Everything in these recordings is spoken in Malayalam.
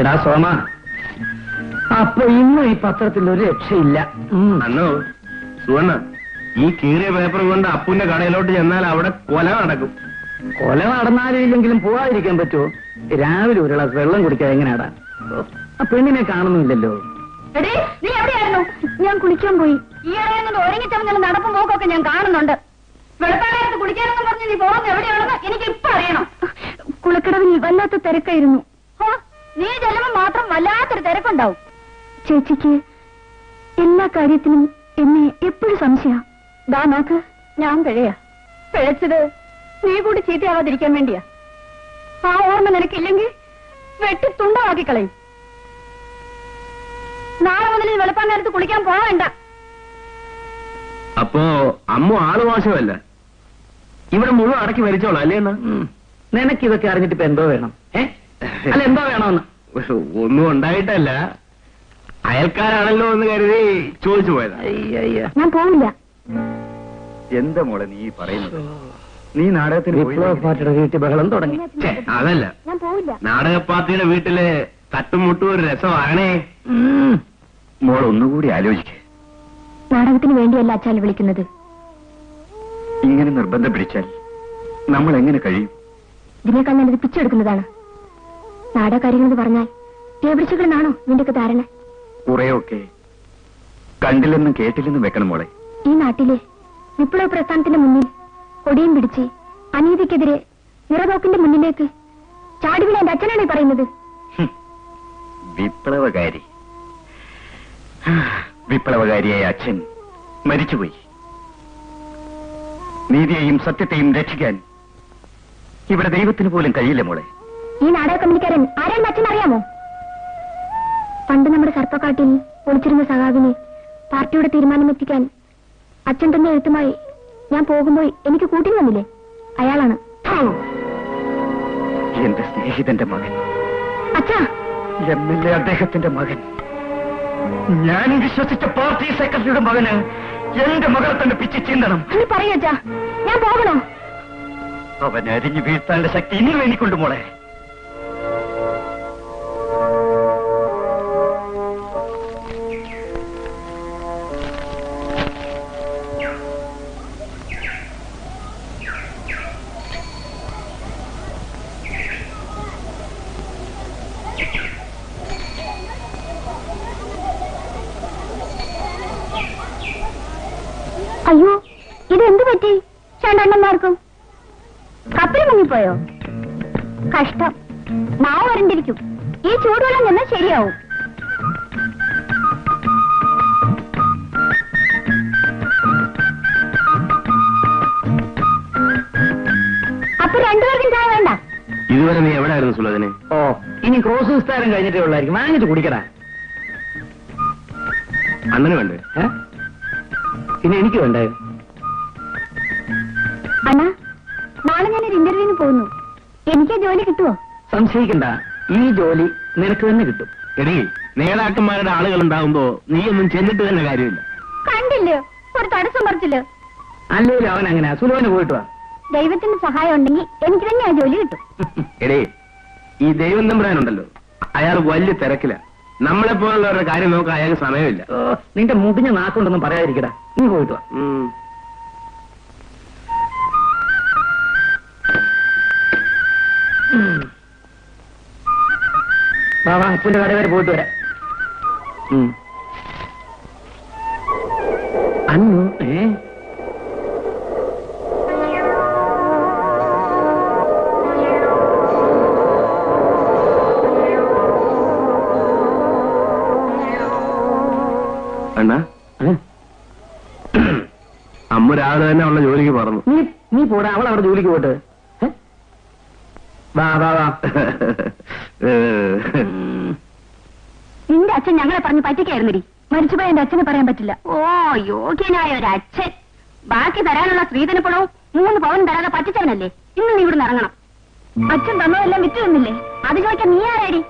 എടാ സോമ, അപ്പൊ ഇന്നും ഈ പത്രത്തിൽ ഒരു രക്ഷയില്ല. അന്നോ സുവർണ, ഈ കീറിയ പേപ്പർ കൊണ്ട് അപ്പുന്റെ കടയിലോട്ട് ചെന്നാൽ അവിടെ കൊല നടക്കും. കൊല നടന്നാലും ഇല്ലെങ്കിലും പോവാതിരിക്കാൻ പറ്റുമോ? രാവിലെ ഒരു ഗ്ലാസ് വെള്ളം കുടിക്കാൻ എങ്ങനെയാടാ? ആ പെണ്ണിനെ കാണുന്നില്ലല്ലോ. നീ എവിടെയായിരുന്നു? ഞാൻ കുളിക്കാൻ പോയി. ഈയിടെ ഒരുങ്ങിച്ചവഞ്ഞ നടപ്പും പോക്കൊക്കെ ഞാൻ കാണുന്നുണ്ട്. വെളുപ്പാകാലത്ത് കുളിക്കാനെന്ന് പറഞ്ഞ് നീ പോകുന്നത് എവിടെയാണെന്ന് എനിക്ക് ഇപ്പൊ അറിയണം. കുളക്കടവിൽ വല്ലാത്ത തിരക്കായിരുന്നു. നീ ചെല്ലുമ്പോൾ മാത്രം വല്ലാത്തൊരു തിരക്കുണ്ടാവും. ചേച്ചിക്ക് എല്ലാ കാര്യത്തിനും എന്നെ എപ്പോഴും സംശയ. ദാ നോക്ക്, ഞാൻ പിഴയാ. പിഴച്ചത് നീ കൂടി ചീത്തയാവാതിരിക്കാൻ വേണ്ടിയാ. ആ ഓർമ്മ നിനക്കില്ലെങ്കിൽ വെട്ടി തുണ്ടമാക്കി കളയും. നാളെ മുതൽ വെളുപ്പാൻ നേരത്ത് കുളിക്കാൻ പോവേണ്ട. അപ്പോ അമ്മ ആള് മോശമല്ല, ഇവിടെ മുഴുവൻ അടക്കി മരിച്ചോളാം അല്ലേ? നിനക്കിതൊക്കെ അറിഞ്ഞിട്ട് ഇപ്പൊ എന്തോ വേണം? അല്ല എന്തോ വേണമെന്ന്? ഒന്നും ഉണ്ടായിട്ടല്ല, അയൽക്കാരാണല്ലോ എന്ന് കരുതി ചോദിച്ചു പോയതാ. ഞാൻ പോവില്ല. എന്താ മോളെ നീ പറയുന്നത്? നീ നാടകത്തിന് വിപ്ലവ പാർട്ടിയുടെ വീട്ടിൽ ബഹളം തുടങ്ങി. അതല്ല, ഞാൻ പോവില്ല. നാടക പാർട്ടിയുടെ വീട്ടില് തട്ടുമുട്ടും ഒരു രസമാണേ. മോൾ ഒന്നുകൂടി ആലോചിക്കേ. നാടകത്തിന് വേണ്ടിയല്ല അച്ചാൽ വിളിക്കുന്നത്. ഇങ്ങനെ നിർബന്ധം പിടിച്ചാൽ നമ്മൾ എങ്ങനെ കഴിയും? ഇതിനേക്കാൾ ഞാനിത് പിച്ചെടുക്കുന്നതാണ്. നാടകകാര്യങ്ങളെന്ന് പറഞ്ഞാൽ ടേബിൾസുകളെന്നാണോ നിന്റെയൊക്കെ ധാരണ? കുറെയൊക്കെ കണ്ടില്ലെന്നും കേട്ടില്ലെന്നും വെക്കണം മോളെ. ഈ നാട്ടിലെ വിപ്ലവ പ്രസ്ഥാനത്തിന്റെ മുന്നിൽ കൊടിയും പിടിച്ച് അനീതിക്കെതിരെ നിറപോക്കിന്റെ മുന്നിലേക്ക് ചാടിവിള എന്റെ അച്ഛനാണ് പറയുന്നത്. വിപ്ലവകാരി, വിപ്ലവകാരിയായ അച്ഛൻ മരിച്ചുപോയി. നീതിയെയും സത്യത്തെയും രക്ഷിക്കാൻ ഇവിടെ ദൈവത്തിന് പോലും കഴിയില്ല മോളെ. ഈ നാടക കമ്പനിക്കാരൻ ആരാണ് അച്ഛൻ അറിയാമോ? പണ്ട് നമ്മുടെ സർപ്പക്കാട്ടിൽ ഒളിച്ചിരുന്ന സഖാവിനെ പാർട്ടിയുടെ തീരുമാനമെത്തിക്കാൻ അച്ഛൻ തന്നെ എഴുത്തുമായി ഞാൻ പോകുമ്പോൾ എനിക്ക് കൂട്ടി വന്നില്ലേ, അയാളാണ്. എന്റെ സ്നേഹിതന്റെ മകൻ, അച്ഛാ, MLA അദ്ദേഹത്തിന്റെ മകൻ, ഞാൻ വിശ്വസിച്ച പാർട്ടി സെക്രട്ടറിയുടെ മകന് എന്റെ മകളെ തന്നെ പിച്ച് ചിന്തണം. നീ പറയൂ അച്ഛാ, ഞാൻ പോകണോ? അവൻ അരിഞ്ഞു വീഴ്ത്താനുള്ള ശക്തി ഇനിയും എനിക്കുണ്ട് മോളെ. അയ്യോ, ഇതെന്ത് പറ്റി രണ്ടെണ്ണന്മാർക്കും? കപ്പൽ മുങ്ങിപ്പോയോ? കഷ്ടം, നാവ് വരണ്ടിരിക്കും. ഈ ചൂടുവെള്ളം ചെന്നാൽ ശരിയാവും. അപ്പൊ രണ്ടുപേർക്കും ചായ വേണ്ട? ഇതുവരെ നീ എവിടെയായിരുന്നു സുലോചനെ? ഓ, ഇനി ക്രോസ് വിസ്താരം കഴിഞ്ഞിട്ടേ ഉള്ളായിരിക്കും. വാങ്ങിട്ട് കുടിക്കടാ. അണ്ണന് വേണ്ടേ? പിന്നെ എനിക്ക് വേണ്ടേ? അണ്ണാ, നാളെ ഞാനൊരു ഇന്റർവ്യൂവിന് പോകുന്നു. എനിക്ക് ജോലി കിട്ടുമോ? സംശയിക്കണ്ട, ഈ ജോലി നിനക്ക് തന്നെ കിട്ടും. എടീ, നേതാക്കന്മാരുടെ ആളുകൾ ഉണ്ടാവുമ്പോ നീ ഒന്നും ചെന്നിട്ട് തന്നെ കാര്യമില്ല. കണ്ടില്ലേ, ഒരു തടസ്സം പറിച്ചില്ലോ. അല്ലെങ്കിലും അവൻ അങ്ങനെ സുലോന് പോയിട്ട് വാ. ദൈവത്തിന്റെ സഹായം ഉണ്ടെങ്കിൽ എനിക്ക് തന്നെ ആ ജോലി കിട്ടും. എടേ, ഈ ദൈവം തമ്പുരാനുണ്ടല്ലോ, അയാൾ വലിയ തിരക്കില. നമ്മളെ പോലുള്ളവരുടെ കാര്യം നോക്കാൻ അയാൾക്ക് സമയമില്ല. നിന്റെ മുടിഞ്ഞ നാക്കുണ്ടെന്നും പറയാതിരിക്കടാ, നീ പോയിട്ട് വാ. വാ, അപ്പന്റെ കട വരെ പോയിട്ട് വരാം. അന്നു അണ്ണാ, അമ്മ രാവിലെ തന്നെ അവളുടെ ജോലിക്ക് പറഞ്ഞു. നീ പോടാ, അവൾ അവിടെ ജോലിക്ക് പോയിട്ട്. വാ വാ വാ. നിന്റെ അച്ഛൻ ഞങ്ങളെ പറഞ്ഞ് പറ്റിക്കായിരുന്നടി. മരിച്ചുപോയ എന്റെ അച്ഛനെ പറയാൻ പറ്റില്ല. ഓ, യോഗ്യനായ ഒരു അച്ഛൻ. ബാക്കി തരാനുള്ള സ്ത്രീധനപ്പണവും 3 പവൻ തരാതെ പറ്റിച്ചവനല്ലേ. ഇന്ന് നീ ഇവിടുന്ന് ഇറങ്ങണം. അച്ഛൻ തന്നതെല്ലാം വിറ്റ് തന്നില്ലേ? അത് ചോദിക്കാൻ നീ ആരാടി?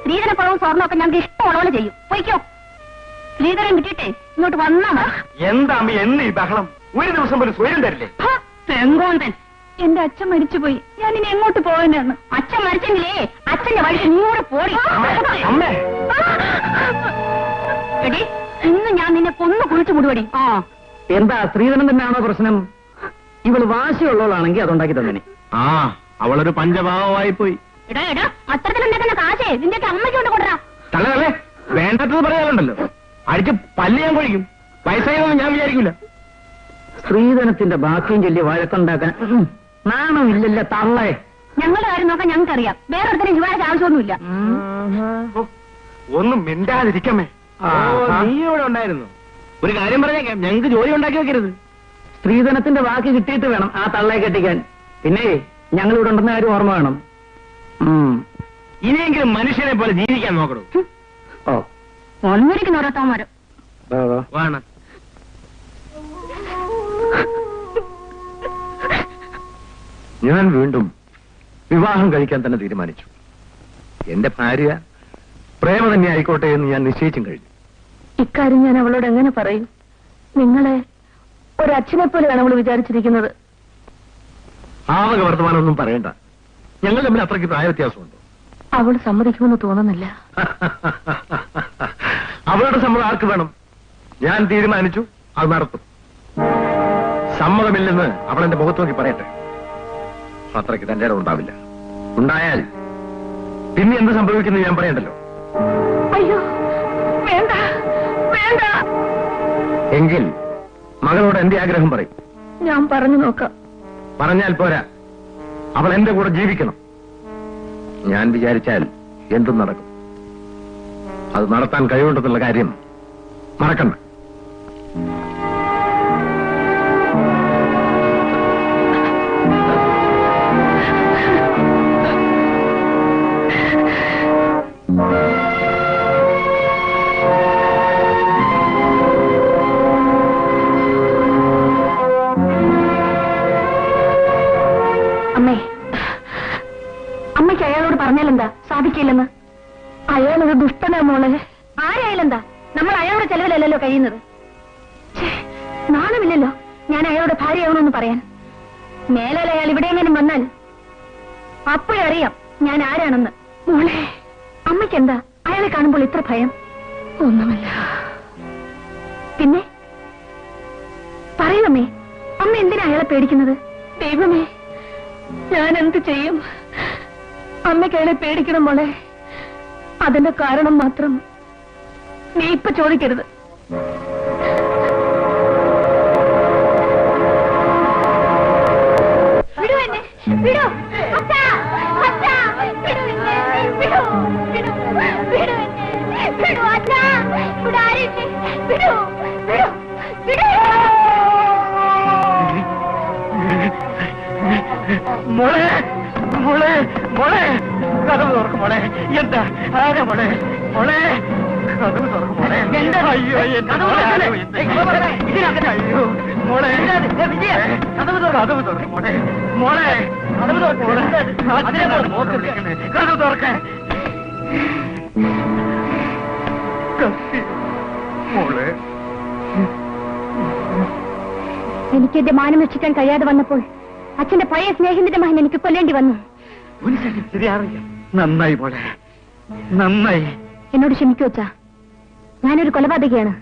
സ്ത്രീധനപ്പണവും സ്വർണ്ണമൊക്കെ ഞങ്ങൾക്ക് ഇഷ്ടമുള്ളവള് ചെയ്യും. പൊയ്ക്കോ. സ്ത്രീധനം വിട്ടിട്ടേ ഇങ്ങോട്ട് വന്നാ മതി. എന്താ അമ്മ എന്ന് ഈ ബഹളം? ഒരു ദിവസം പോലും സ്വയം തരില്ലേ? പെങ്കോന്തൻ. എന്റെ അച്ഛൻ മരിച്ചുപോയി. ഞാൻ ഇനി എങ്ങോട്ട് പോകാനാണ്? അച്ഛൻ മരിച്ചെങ്കിലേ അച്ഛന്റെ വഴിക്ക് നീ കൂടെ പോടി. എടി, ഇന്ന് ഞാൻ നിന്നെ കൊന്നു കുഴിച്ചു മുടുപടി. എന്താ സ്ത്രീധനം തന്നെയാണോ പ്രശ്നം? ഇവള് വാശിയുള്ളവളാണെങ്കിൽ അതുണ്ടാക്കി തന്നെ. ആ, അവളൊരു പഞ്ചഭാവമായി പോയി. എടാ എടാ, അത്തരത്തിലുണ്ടാക്കുന്ന കാശേ നിന്റെയൊക്കെ അമ്മയ്ക്ക് കൊണ്ട് കൊടുറാ. തള്ളേ, വേണ്ടത് പറയാനുണ്ടല്ലോ. അടിച്ച് പല്ല് ഞാൻ കൊഴിക്കും. വയസ്സായെന്ന് ഞാൻ വിചാരിക്കില്ല. സ്ത്രീധനത്തിന്റെ ബാക്കിയും ചൊല്ലി വഴക്കുണ്ടാക്കാൻ നാണമില്ലല്ല തള്ളേ. ഞങ്ങളുടെ കാര്യം നോക്കാൻ ഞങ്ങൾക്കറിയാം. വേറെ ഒരുത്തരും ശുപാർശ ആവശ്യമൊന്നുമില്ല. ഒന്നും മിണ്ടാതിരിക്കമേ. നീ ഇവിടെ ഉണ്ടായിരുന്നു. ഒരു കാര്യം പറഞ്ഞേക്കാം, ഞങ്ങൾക്ക് ജോലി ഉണ്ടാക്കി വെക്കരുത്. സ്ത്രീധനത്തിന്റെ ബാക്കി കിട്ടിയിട്ട് വേണം ആ തള്ളയെ കെട്ടിക്കാൻ. പിന്നെ ഞങ്ങൾ ഇവിടെ ഉണ്ടെന്ന കാര്യം ഓർമ്മ വേണം. ഇനിയെങ്കിലും മനുഷ്യനെ പോലെ ജീവിക്കാൻ നോക്കണം. ഓ, ഒന്നിരിക്കുന്ന ഓരോത്തമാരോ വേണം. ഞാൻ വീണ്ടും വിവാഹം കഴിക്കാൻ തന്നെ തീരുമാനിച്ചു. എന്റെ ഭാര്യ പ്രേമ തന്നെ ആയിക്കോട്ടെ എന്ന് ഞാൻ നിശ്ചയിച്ചും കഴിഞ്ഞു. ഇക്കാര്യം ഞാൻ അവളോട് എങ്ങനെ പറയും? നിങ്ങളെ ഒരച്ഛനെ പോലെയാണ് അവൾ വിചാരിച്ചിരിക്കുന്നത്. ആവക വർത്തമാനമൊന്നും പറയണ്ട. ഞങ്ങൾ തമ്മിൽ അത്രയ്ക്ക് പ്രായ വ്യത്യാസമുണ്ടോ? അവൾ സമ്മതിക്കുമെന്ന് തോന്നുന്നില്ല. അവളുടെ സമ്മതം ആർക്ക് വേണം? ഞാൻ തീരുമാനിച്ചു, അത് നടത്തും. സമ്മതമില്ലെന്ന് അവൾ എന്റെ മുഖത്ത് നോക്കി പറയട്ടെ. അത്രയ്ക്ക് തന്റെ ഇടം ഉണ്ടാവില്ല. ഉണ്ടായാൽ പിന്നെ എന്ത് സംഭവിക്കുന്നത് ഞാൻ പറയണ്ടല്ലോ. അയ്യോ, വേണ്ട വേണ്ട. എങ്കിൽ മകളോട് എന്റെ ആഗ്രഹം പറയും. ഞാൻ പറഞ്ഞു നോക്കാം. പറഞ്ഞാൽ പോരാ, അവൾ എന്റെ കൂടെ ജീവിക്കണം. ഞാൻ വിചാരിച്ചാൽ എന്തും നടക്കും. അത് നടത്താൻ കഴിവുണ്ടെന്നുള്ള കാര്യം മറക്കണ്ട. അമ്മേ, അമ്മയ്ക്ക് അയാളോട് പറഞ്ഞാലെന്താ? സാധിക്കില്ലെന്ന്. അയാളൊരു ദുഷ്ടനാ മോളെ. ആരായാലെന്താ? നമ്മൾ അയാളുടെ ചെലവിലല്ലല്ലോ കഴിയുന്നത്. നാണമില്ലല്ലോ ഞാൻ അയാളുടെ ഭാര്യയാവണമെന്ന് പറയാൻ. മേലാൽ അയാൾ ഇവിടെ എങ്ങനെയും വന്നാൽ അപ്പോഴറിയാം ഞാൻ ആരാണെന്ന്. മോളെ, അമ്മയ്ക്കെന്താ അയാളെ കാണുമ്പോൾ ഇത്ര ഭയം? ഒന്നുമില്ല. പിന്നെ പറയൂമ്മേ, അമ്മ എന്തിനാ അയാളെ പേടിക്കുന്നത്? ദൈവമേ, ഞാൻ എന്ത് ചെയ്യും? അമ്മയ്ക്ക് അയാളെ പേടിക്കണം മോളെ. അതിന്റെ കാരണം മാത്രം നീ ഇപ്പൊ ചോദിക്കരുത്. വിടൂ എന്നെ, വിടൂ. അച്ഛാ, അച്ഛാ, വിടൂ എന്നെ, വിടൂ, വിടൂ, വിടൂ എന്നെ, വിടൂ അച്ഛാ, ഇവിടെ ആരുമില്ലേ? വിടൂ, വിടൂ, വിടൂ. മോളെ, മോളെ, മോളെ, കഥവ് തുറക്കും മോളെ. എന്താ ആരാ മോളെ? മോളെ, കഥവ് തുറക്കും മോളെ. അയ്യോ, അയ്യോ മോളെ, കഥവ് തുറക്കും മോളെ. മോളെ, കഥവ് തുറക്കാൻ മോളെ. എനിക്ക് എന്റെ മാനം രക്ഷിക്കാൻ കഴിയാതെ വന്നപ്പോൾ അച്ഛന്റെ പഴയ സ്നേഹിതന്റെ മകൻ എനിക്ക് കൊല്ലേണ്ടി വന്നു. നന്നായി മോളെ, നന്നായി. എന്നോട് ക്ഷമിക്കൂ അച്ഛാ, ഞാനൊരു കൊലപാതകയാണ്.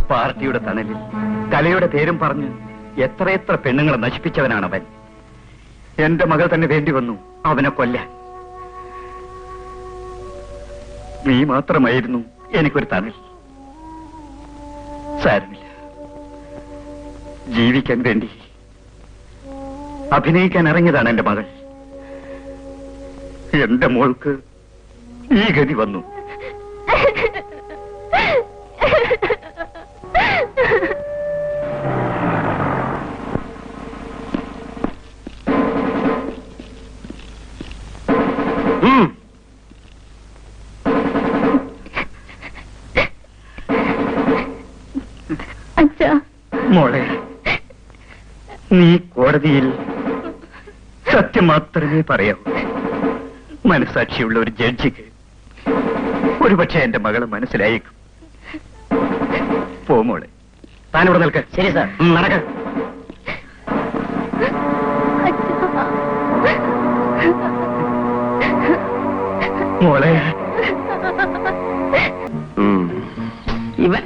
പാർട്ടിയുടെ തണലിൽ കലയുടെ പേരും പറഞ്ഞ് എത്രയെത്ര പെണ്ണുങ്ങളെ നശിപ്പിച്ചവനാണ് അവൻ. എന്റെ മകൾ തന്നെ വേണ്ടി വന്നു അവനെ കൊല്ലാൻ. നീ മാത്രമായിരുന്നു എനിക്കൊരു തണൽ. സാരമില്ല, ജീവിക്കാൻ വേണ്ടി അഭിനയിക്കാൻ ഇറങ്ങിയതാണ് എന്റെ മകൾ. എന്റെ മോൾക്ക് ഈ ഗതി വന്നു. മോളെ, നീ കോടതിയിൽ സത്യം മാത്രമേ പറയാവൂ. മനസാക്ഷിയുള്ള ഒരു ജഡ്ജിക്ക് ഒരുപക്ഷെ എന്റെ മകളെ മനസ്സിലായേക്കും. പോ മോളെ, താനിവിടെ നിൽക്ക. ശരി സാർ. നടക്ക. മോളെ ഇവൻ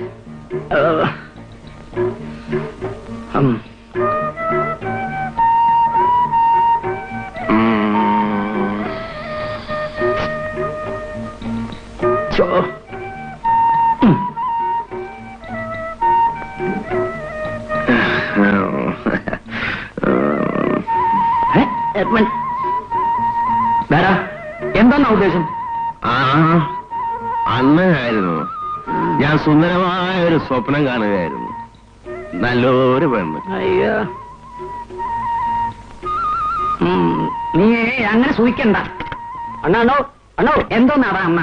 ഉം. ചോ. ഉം. എഡ്മണ്ട്, വേടാ, എന്താന്നാ ഉദ്ദേശം? അന്നായിരുന്നു ഞാൻ സുന്ദരമായ ഒരു സ്വപ്നം കാണുകയായിരുന്നു. നല്ലൊരു പെണ്ണ്. അയ്യോ, നീ അങ്ങനെ സൂഹിക്കണ്ട. അണ്ണോ അണ്ണോ, എന്തോന്നാടാ അമ്മ?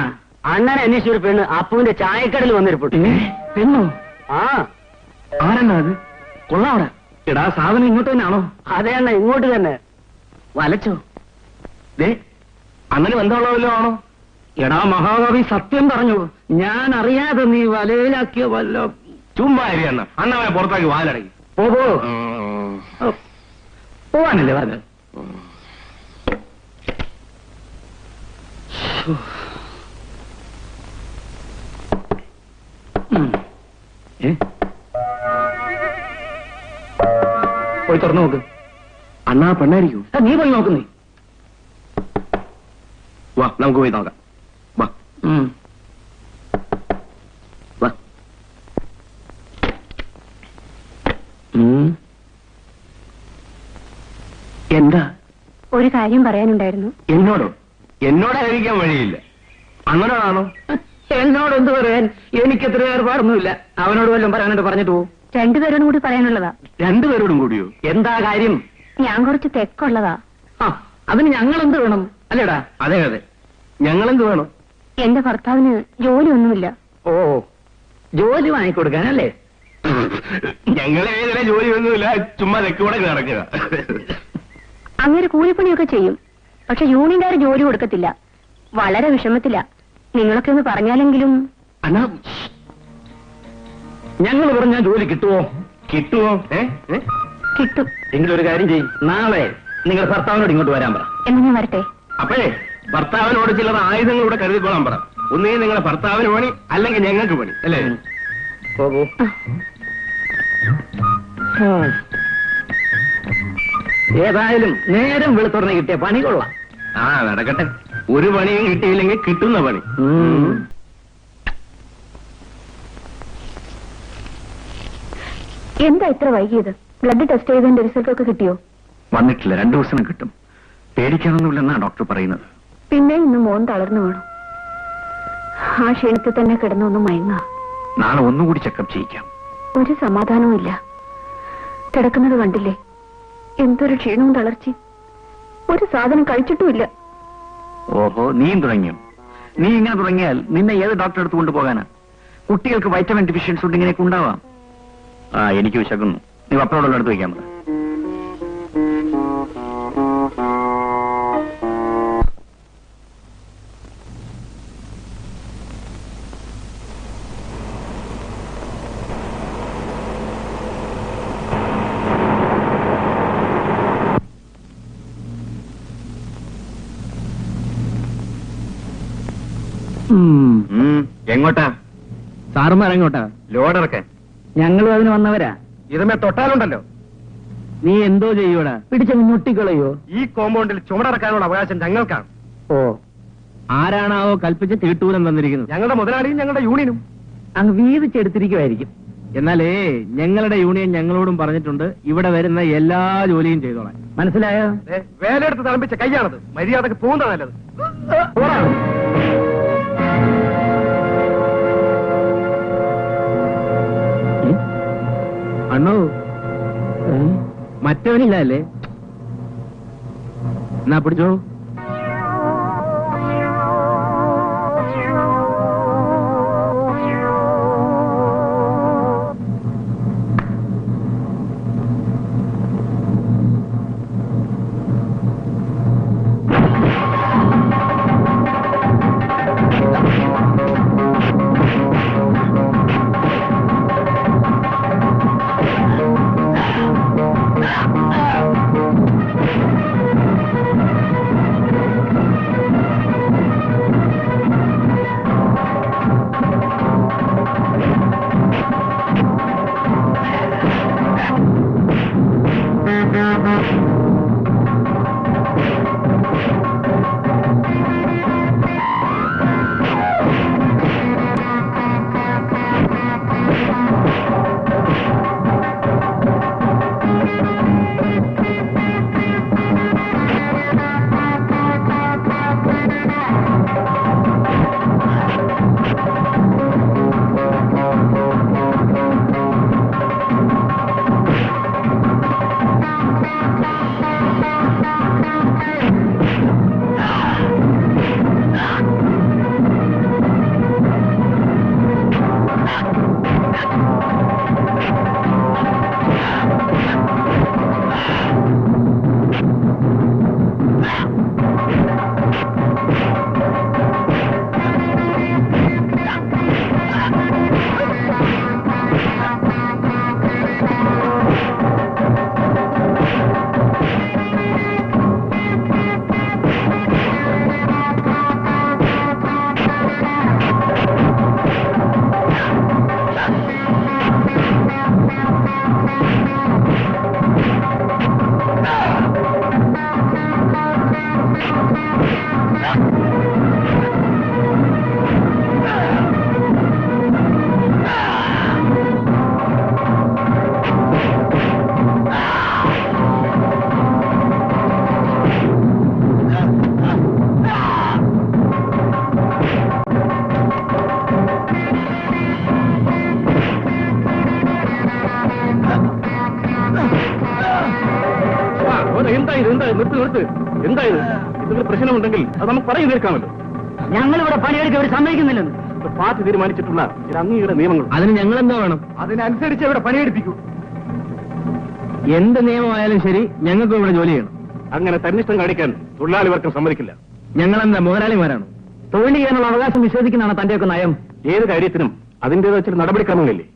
അണ്ണനെ അന്വേഷിച്ച ഒരു പെണ്ണ് അപ്പുവിന്റെ ചായക്കടയിൽ വന്നിരിപ്പുണ്ട്. പെണ്ണോ? ആ, ആരെന്നാ അത്? കൊള്ളാവിടെ. എടാ, സാധനം ഇങ്ങോട്ട് തന്നെയാണോ? അതെ അണ്ണ, ഇങ്ങോട്ട് തന്നെ. വലച്ചോ? ദേ, അങ്ങനെ ബന്ധമുള്ളവല്ലോ ആണോ? എടാ മഹാകവി, സത്യം പറഞ്ഞു. ഞാൻ അറിയാതെ നീ വലയിലാക്കിയ വല്ല. ചുമ്മാ അരിയണ്ണ, അണ്ണവനെ പുറത്താക്കി വാലടക്കി. പോ. പോവാനല്ലേ പറഞ്ഞത്? പോയി തുറന്നു നോക്ക്. അണ്ണാ പെണ്ണായിരിക്കും. നീ പോയി നോക്കുന്നേ. വാ, നമുക്ക് പോയി നോക്കാം. വാ വാ. എന്താ? ഒരു കാര്യം പറയാനുണ്ടായിരുന്നു. എന്നോടോ? എന്നോടായിരിക്കാൻ വഴിയില്ല. അണ്ണനോടാണോ? എന്നോട് എന്ത് പറയാൻ? എനിക്കെത്ര ഏർപ്പാടൊന്നുമില്ല. അവനോട് വല്ലതും പറയാനുണ്ട്, പറഞ്ഞിട്ട് പോകും. രണ്ടുപേരോടും കൂടി പറയാനുള്ളതാ. രണ്ടുപേരോടും കൂടിയോ? എന്താ കാര്യം? ഞാൻ കുറച്ച് തെക്കുള്ളതാ. അതിന് ഞങ്ങൾ എന്ത് വേണം? അല്ലേടാ? അതെ അതെ, ഞങ്ങളെന്ത് വേണം? എന്റെ ഭർത്താവിന് ജോലിയൊന്നുമില്ല. ഓ, ജോലി വാങ്ങിക്കൊടുക്കാനല്ലേ? ഞങ്ങളെ ഏതിനെ ജോലിയൊന്നുമില്ല, ചുമ്മാ തെക്കൂടെ നടക്കുക. അങ്ങനെ കൂലിപ്പണിയൊക്കെ ചെയ്യും. പക്ഷെ യൂണിയൻകാർ ജോലി കൊടുക്കത്തില്ല. വളരെ വിഷമത്തില്ല. നിങ്ങളൊക്കെ ഒന്ന് പറഞ്ഞാലെങ്കിലും. അണ്ണാ, ഞങ്ങൾ പറഞ്ഞാൽ ജോലി കിട്ടുമോ? കിട്ടുമോ? കിട്ടും. എങ്കിലും ഒരു കാര്യം ചെയ്യും. നാളെ നിങ്ങൾ ഭർത്താവിനോട് ഇങ്ങോട്ട് വരാൻ പറ. എന്നാ ഞാൻ വരട്ടെ? അപ്പോഴേ ഭർത്താവിനോട് ചിലർ ആയുധങ്ങൾ ഇവിടെ കരുതിക്കോളാൻ പറ. ഒന്നേ നിങ്ങളെ ഭർത്താവിന് പണി, അല്ലെങ്കിൽ ഞങ്ങൾക്ക് പണി, അല്ലേ? പോകൂ. ഏതായാലും നേരം വെളുത്തുടനെ കിട്ടിയ പണി കൊള്ളാം. ആ, നടക്കട്ടെ. ഒരു പണിയും കിട്ടിയില്ലെങ്കിൽ കിട്ടുന്ന പണി. എന്താ ഇത്ര വൈകിയത്? ബ്ലഡ് ടെസ്റ്റ് ചെയ്തതിന്റെ റിസൾട്ട് ഒക്കെ കിട്ടിയോ? വന്നിട്ടില്ല. 2 ദിവസം കിട്ടും. പേടിക്കാനൊന്നുമില്ലെന്നാ ഡോക്ടർ പറയുന്നത്. പിന്നെ ഇന്ന് മോൻ തളർന്നു വേണം. ആ ക്ഷീണത്തിൽ തന്നെ കിടന്നൊന്ന് മയങ്ങ. നാളെ ഒന്നുകൂടി ചെക്കപ്പ് ചെയ്യിക്കാം. ഒരു സമാധാനവും ഇല്ല. കിടക്കുന്നത് കണ്ടില്ലേ? എന്തൊരു ക്ഷീണവും തളർച്ചയും. ഒരു സാധനം കഴിച്ചിട്ടുമില്ല. ഓഹോ, നീയും തുടങ്ങിയോ? നീ ഇങ്ങനെ തുടങ്ങിയാൽ നിന്നെ ഏത് ഡോക്ടറെ അടുത്ത് കൊണ്ടുപോകാനാ? കുട്ടികൾക്ക് വൈറ്റമിൻ ഡെഫിഷ്യൻസി ഉണ്ട്, ഇങ്ങനെയൊക്കെ ഉണ്ടാവാം. എനിക്ക് വിശക്കുന്നു. നീ പപ്പടോടുള്ള അടുത്ത് വയ്ക്കാൻ പറ. എങ്ങോട്ടാ? സാറുമാർ എങ്ങോട്ടാ? ലോഡറൊക്കെ ഞങ്ങളും അതിന് വന്നവരാ. ഇതമേ തൊട്ടാലുണ്ടല്ലോ. നീ എന്തോ ചെയ്യൂടാ? പിടിച്ച മുട്ടിക്കളയോ? ഈ കോമ്പൗണ്ടിൽ ചുമടറക്കാനുള്ള അവകാശം ഞങ്ങൾക്കാണ്. ഓ, ആരാണാവോ കൽപ്പിച്ച് തീട്ടൂലം തന്നിരിക്കുന്നത്? ഞങ്ങളുടെ മുതലാളിയും ഞങ്ങളുടെ യൂണിയനും. അങ്ങ് വീതിച്ചെടുത്തിരിക്കുമായിരിക്കും. എന്നാലേ ഞങ്ങളുടെ യൂണിയൻ ഞങ്ങളോടും പറഞ്ഞിട്ടുണ്ട്, ഇവിടെ വരുന്ന എല്ലാ ജോലിയും ചെയ്തോളാം. മനസ്സിലായോ? വേലയെടുത്ത് തളമ്പിച്ച കൈയാണത്. മര്യാദക്ക് പോകുന്ന നല്ലത്. അണ്ണോ, മറ്റവനില്ല അല്ലേ? എന്നാ പിടിച്ചോ. എന്തെങ്കിലും പ്രശ്നമുണ്ടെങ്കിൽ അത് നമുക്ക് പറഞ്ഞു തീർക്കാമല്ലോ. ഞങ്ങളിവിടെ പണിയെടുക്കാൻ അവർ സമ്മതിക്കുന്നില്ലെന്ന് പാർട്ടി തീരുമാനിച്ചിട്ടുള്ള ചില അംഗീകൃത നിയമങ്ങൾ. അതിന് ഞങ്ങൾ എന്താ വേണം? അതിനനുസരിച്ച് ഇവിടെ പണിയെടുപ്പിക്കൂ. എന്ത് നിയമമായാലും ശരി, ഞങ്ങൾക്ക് ഇവിടെ ജോലി ചെയ്യണം. അങ്ങനെ തന്നിഷ്ടം കാണിക്കാൻ തൊഴിലാളി വർഗം സമ്മതിക്കില്ല. ഞങ്ങളെന്താ മുതലാളിമാരാണ്? തൊഴിൽ ചെയ്യാനുള്ള അവകാശം നിഷേധിക്കുന്നതാണ് തന്റെയൊക്കെ നയം. ഏത് കാര്യത്തിനും അതിന്റേതായ ചില നടപടിക്രമങ്ങളില്ലേ?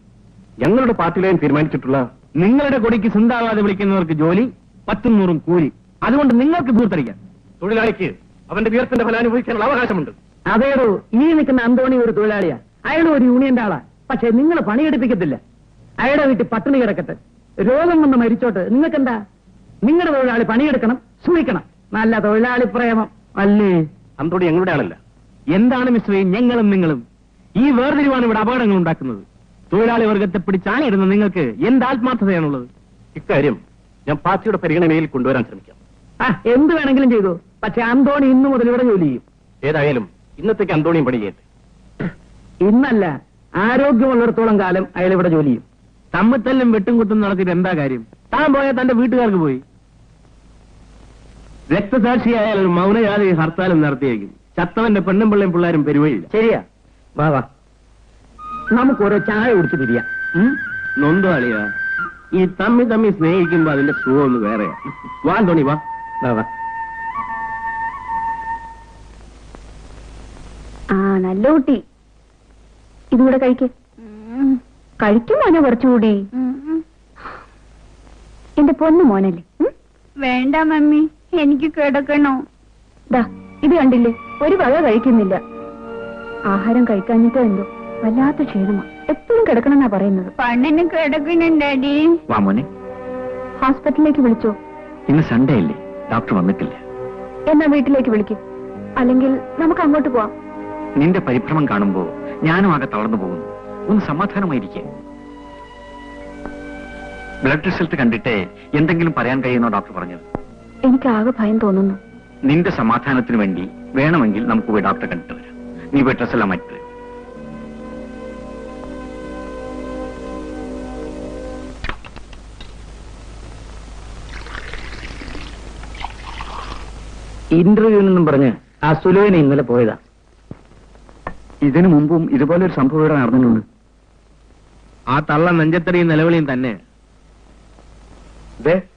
ഞങ്ങളുടെ പാർട്ടിയിലേയും തീരുമാനിച്ചിട്ടുള്ള നിങ്ങളുടെ കൊടിക്ക് സിന്താവാതെ വിളിക്കുന്നവർക്ക് ജോലി, 10-100 കൂലി. അതുകൊണ്ട് നിങ്ങൾക്ക് ദൂർത്തടിക്കാം. തൊഴിലാളിക്ക് അവന്റെ വീരത്തിന്റെ ഫലം അനുഭവിക്കാനുള്ള അവകാശമുണ്ട്. അതേടോ, ഈ നിൽക്കുന്ന അന്തോണി ഒരു തൊഴിലാളിയാ. അയാൾ ഒരു യൂണിയന്റെ ആളാ. പക്ഷെ നിങ്ങൾ പണിയെടുപ്പിക്കത്തില്ല. അയാളുടെ വീട്ടിൽ പട്ടിണി കിടക്കട്ടെ, രോഗം വന്ന് മരിച്ചോട്ട്, നിങ്ങൾക്കെന്താ? നിങ്ങളുടെ തൊഴിലാളി പണിയെടുക്കണം, സൂക്ഷിക്കണം. നല്ല തൊഴിലാളി പ്രേമം അല്ലേ? അന്തോണി ഞങ്ങളുടെ ആളല്ല. എന്താണ് മിശ്രേ ഞങ്ങളും നിങ്ങളും? ഈ വേർതിരിവാണ് ഇവിടെ അപകടങ്ങൾ ഉണ്ടാക്കുന്നത്. തൊഴിലാളി വർഗത്തെ പിടിച്ചാണിടുന്ന നിങ്ങൾക്ക് എന്ത് ആത്മാർത്ഥതയാണുള്ളത്? ഇക്കാര്യം ഞാൻ പാർട്ടിയുടെ പരിഗണനയിൽ കൊണ്ടുവരാൻ ശ്രമിക്കാം. എന്ത് വേണമെങ്കിലും ചെയ്തു. പക്ഷെ അന്തോണി ഇന്നു മുതൽ ഇവിടെ ജോലി ചെയ്യും. ഏതായാലും ഇന്നത്തേക്ക് അന്തോണിയും പണി ചെയ്യട്ടെ. ഇന്നല്ല, ആരോഗ്യമുള്ളിടത്തോളം കാലം അയാൾ ഇവിടെ ജോലി ചെയ്യും. തമ്മിത്തല്ലും വെട്ടും കുത്തും നടത്തിയിട്ട് എന്താ കാര്യം? താൻ പോയാൽ തന്റെ വീട്ടുകാർക്ക് പോയി. രക്തസാക്ഷിയായാൽ മൗനജാതി ഹർത്താലും നടത്തിയേക്കും. ചത്തവന്റെ പെണ്ണും പിള്ളയും പിള്ളേരും പെരുവഴിയില്ല. ശരിയാ, വാ വാ, നമുക്ക് ഓരോ ചായ കുടിച്ച് പിരിയാം. നൊന്തോ അളിയാ, ഈ തമ്മി സ്നേഹിക്കുമ്പോ അതിന്റെ സുഖം ഒന്ന് വേറെയാ. വാ തോണി, വാ വാ. നല്ല കുട്ടി, ഇതുകൂടെ കഴിക്കേ. കഴിക്കും മോനെ, കുറച്ചുകൂടി. എന്റെ പൊന്നു മോനല്ലേ. വേണ്ട മമ്മി, എനിക്ക് കിടക്കണോ. ദാ ഇത് കണ്ടില്ലേ, ഒരു വക കഴിക്കുന്നില്ല. ആഹാരം കഴിക്കാഞ്ഞിട്ടോ എന്തോ വല്ലാത്ത ക്ഷീണമാ. എപ്പോഴും കിടക്കണമെന്നാ പറയുന്നത്. പണ്ണിന് കിടക്കണുണ്ടാടി. വാ മോനെ. ഹോസ്പിറ്റലിലേക്ക് വിളിച്ചോ? ഇന്ന് സൺഡേ അല്ലേ, ഡോക്ടർ വന്നിട്ടില്ല. എന്നാ വീട്ടിലേക്ക് വിളിക്കും. അല്ലെങ്കിൽ നമുക്ക് അങ്ങോട്ട് പോവാം. നിന്റെ പരിഭ്രമം കാണുമ്പോ ഞാനും ആകെ തളർന്നു പോകുന്നു. ഒന്ന് സമാധാനമായിരിക്കെ. ബ്ലഡ് റിസൾട്ട് കണ്ടിട്ടേ എന്തെങ്കിലും പറയാൻ കഴിയുന്നോ ഡോക്ടർ പറഞ്ഞത്? എനിക്ക് ആകെ ഭയം തോന്നുന്നു. നിന്റെ സമാധാനത്തിന് വേണ്ടി വേണമെങ്കിൽ നമുക്ക് പോയി ഡോക്ടറെ കണ്ടിട്ട് വരാം. നീ പോയി ഡ്രസ് എല്ലാം മാറ്റി. ഇന്റർവ്യൂവിനെന്നും പറഞ്ഞ് ആ സുലുവിനെ ഇന്നലെ പോയതാ. ഇതിനു മുമ്പും ഇതുപോലെ ഒരു സംഭവം ഇവിടെ നടന്നിട്ടുണ്ട്. ആ തള്ള നെഞ്ചത്തടിയും നിലവിളിയും തന്നെ.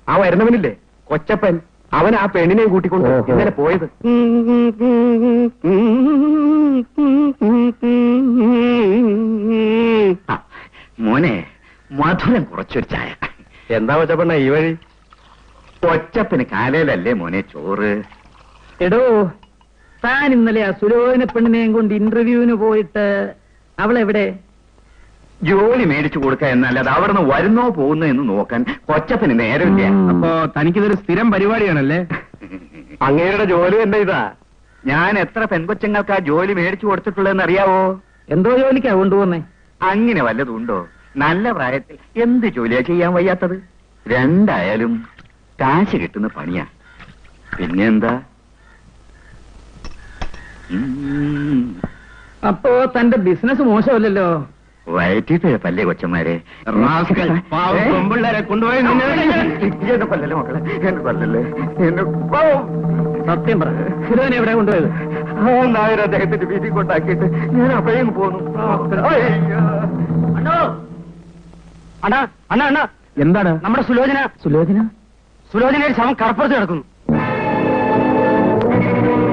ആ വരുന്നവനില്ലേ കൊച്ചപ്പൻ, അവൻ ആ പെണ്ണിനെ കൂട്ടിക്കൊണ്ട് ഇന്നലെ പോയത്. മോനെ, മധുരം കുറച്ചൊരു ചായ. എന്താ കൊച്ചപ്പണ്ണ ഈ വഴി? കൊച്ചപ്പന് കാലയിലല്ലേ മോനെ ചോറ്. എടോ, താൻ ഇന്നലെ ആ സുലോചന പെണ്ണിനെയും കൊണ്ട് ഇന്റർവ്യൂവിന് പോയിട്ട് അവളെവിടെ? ജോലി മേടിച്ചു കൊടുക്കുക എന്നല്ലാതെ അവിടെ നിന്ന് വരുന്നോ പോകുന്നോ എന്ന് നോക്കാൻ കൊച്ചപ്പന് നേരമില്ല. അപ്പോ തനിക്കിതൊരു സ്ഥിരം പരിപാടിയാണല്ലേ? അങ്ങേരുടെ ജോലി എന്താ ഇതാ? ഞാൻ എത്ര പെൺകൊച്ചങ്ങൾക്ക് ആ ജോലി മേടിച്ചു കൊടുത്തിട്ടുള്ളതെന്ന് അറിയാവോ? എന്തോ ജോലിക്കാ കൊണ്ടുപോന്നേ? അങ്ങനെ വല്ലതുണ്ടോ? നല്ല പ്രായത്തിൽ എന്ത് ജോലിയാ ചെയ്യാൻ വയ്യാത്തത്? രണ്ടായാലും കാശ് കിട്ടുന്ന പണിയാ. പിന്നെന്താ? അപ്പോ തന്റെ ബിസിനസ് മോശമല്ലല്ലോ. വയറ്റിപ്പല്ലേ കൊച്ചന്മാരെ. റാസ്കൽ, പാവം പെമ്പിള്ളേരെ കൊണ്ടുപോയി എന്നെ കൊല്ലല്ലേ മക്കളെ, എന്നെ കൊല്ലല്ലേ, എന്നെ സത്യം പറ, ഫിറോനെ എവിടെ കൊണ്ടുപോയത്? നായർ അദ്ദേഹത്തിന്റെ വീട്ടിൽ കൊണ്ടാക്കിയിട്ട് ഞാൻ അപ്പോഴേക്കും പോന്നു. അണ്ണാ അണ്ണാ അണ്ണാ, എന്താണ്? നമ്മുടെ സുലോചന സുലോചന സുലോചനയുടെ ശവം കടപ്പുറത്ത് കിടക്കുന്നു.